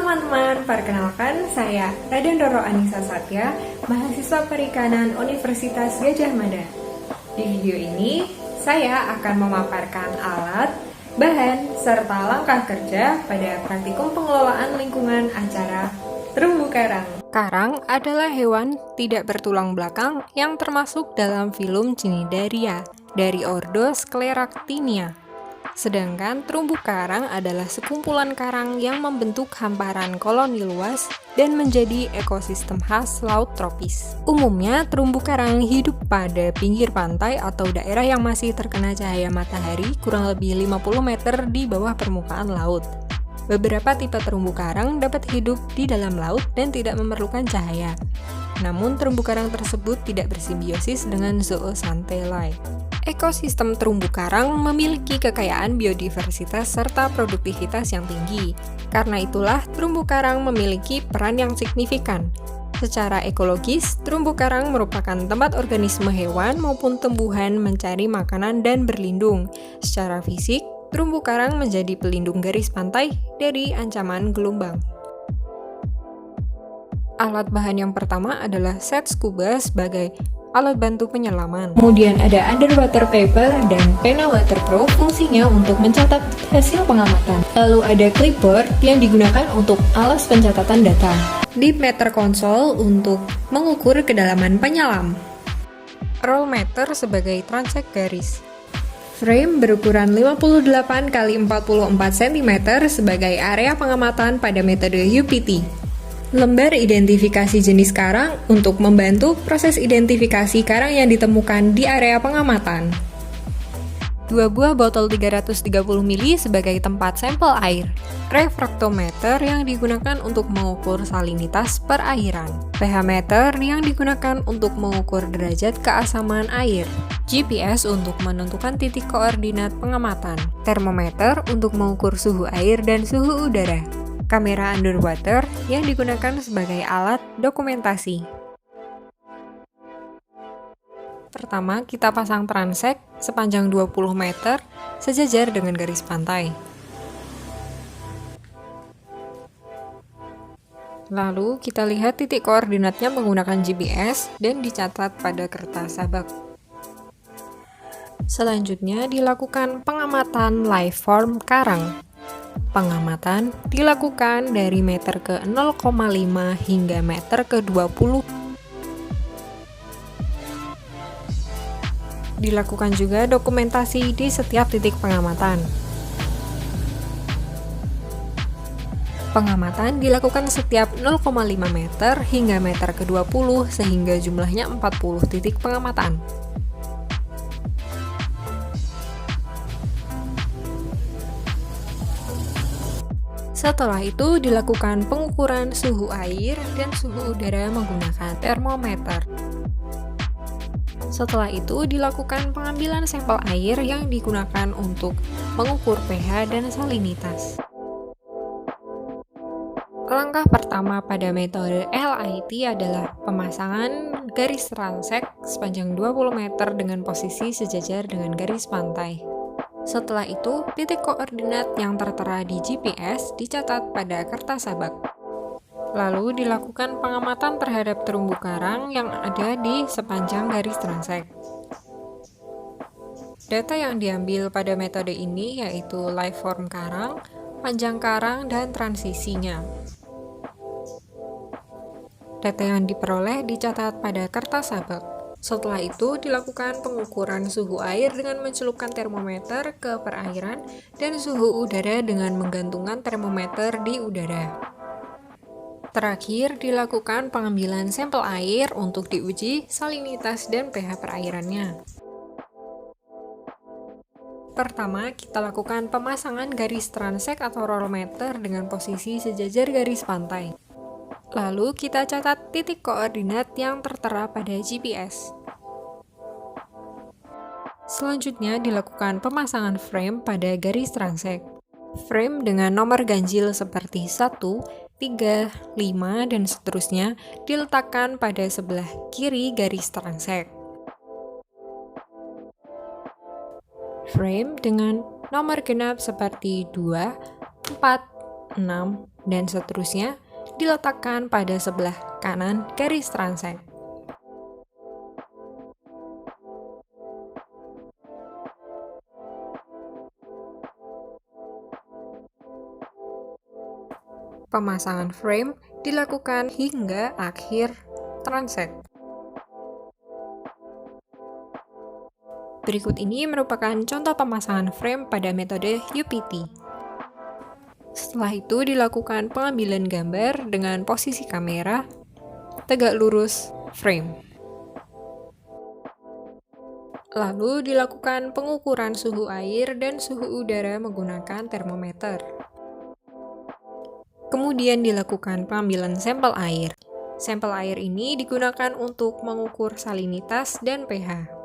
teman-teman, perkenalkan saya Raden Doro Anissa Satya, mahasiswa Perikanan Universitas Gadjah Mada. Di video ini, saya akan memaparkan alat, bahan, serta langkah kerja pada praktikum pengelolaan lingkungan acara terumbu karang. Karang adalah hewan tidak bertulang belakang yang termasuk dalam filum Cnidaria dari ordo Scleractinia. Sedangkan terumbu karang adalah sekumpulan karang yang membentuk hamparan koloni luas dan menjadi ekosistem khas laut tropis. Umumnya, terumbu karang hidup pada pinggir pantai atau daerah yang masih terkena cahaya matahari kurang lebih 50 meter di bawah permukaan laut. Beberapa tipe terumbu karang dapat hidup di dalam laut dan tidak memerlukan cahaya. Namun, terumbu karang tersebut tidak bersimbiosis dengan zooxanthellae. Ekosistem terumbu karang memiliki kekayaan biodiversitas serta produktivitas yang tinggi. Karena itulah, terumbu karang memiliki peran yang signifikan. Secara ekologis, terumbu karang merupakan tempat organisme hewan maupun tumbuhan mencari makanan dan berlindung. Secara fisik, terumbu karang menjadi pelindung garis pantai dari ancaman gelombang. Alat bahan yang pertama adalah set scuba sebagai alat bantu penyelaman. Kemudian ada underwater paper dan pena waterproof, fungsinya untuk mencatat hasil pengamatan. Lalu ada clipboard yang digunakan untuk alas pencatatan data. Deep meter console untuk mengukur kedalaman penyelam. Roll meter sebagai transek garis. Frame berukuran 58 x 44 cm sebagai area pengamatan pada metode UPT. Lembar identifikasi jenis karang untuk membantu proses identifikasi karang yang ditemukan di area pengamatan. 2 buah botol 330 ml sebagai tempat sampel air. Refraktometer yang digunakan untuk mengukur salinitas perairan. pH meter yang digunakan untuk mengukur derajat keasaman air. GPS untuk menentukan titik koordinat pengamatan. Termometer untuk mengukur suhu air dan suhu udara. Kamera underwater yang digunakan sebagai alat dokumentasi. Pertama, kita pasang transek sepanjang 20 meter sejajar dengan garis pantai. Lalu, kita lihat titik koordinatnya menggunakan GPS dan dicatat pada kertas sabak. Selanjutnya, dilakukan pengamatan life form karang. Pengamatan dilakukan dari meter ke 0,5 hingga meter ke 20. Dilakukan juga dokumentasi di setiap titik pengamatan. Pengamatan dilakukan setiap 0,5 meter hingga meter ke 20 sehingga jumlahnya 40 titik pengamatan. Setelah itu dilakukan pengukuran suhu air dan suhu udara menggunakan termometer. Setelah itu dilakukan pengambilan sampel air yang digunakan untuk mengukur pH dan salinitas. Langkah pertama pada metode LIT adalah pemasangan garis transek sepanjang 20 meter dengan posisi sejajar dengan garis pantai. Setelah itu, titik koordinat yang tertera di GPS dicatat pada kertas sabak. Lalu dilakukan pengamatan terhadap terumbu karang yang ada di sepanjang garis transek. Data yang diambil pada metode ini yaitu life form karang, panjang karang, dan transisinya. Data yang diperoleh dicatat pada kertas sabak. Setelah itu, dilakukan pengukuran suhu air dengan mencelupkan termometer ke perairan dan suhu udara dengan menggantungkan termometer di udara. Terakhir, dilakukan pengambilan sampel air untuk diuji salinitas dan pH perairannya. Pertama, kita lakukan pemasangan garis transek atau roll meter dengan posisi sejajar garis pantai. Lalu kita catat titik koordinat yang tertera pada GPS. Selanjutnya dilakukan pemasangan frame pada garis transek. Frame dengan nomor ganjil seperti 1, 3, 5, dan seterusnya diletakkan pada sebelah kiri garis transek. Frame dengan nomor genap seperti 2, 4, 6, dan seterusnya diletakkan pada sebelah kanan garis transek. Pemasangan frame dilakukan hingga akhir transek. Berikut ini merupakan contoh pemasangan frame pada metode UPT. Setelah itu dilakukan pengambilan gambar dengan posisi kamera tegak lurus frame. Lalu dilakukan pengukuran suhu air dan suhu udara menggunakan termometer. Kemudian dilakukan pengambilan sampel air. Sampel air ini digunakan untuk mengukur salinitas dan pH.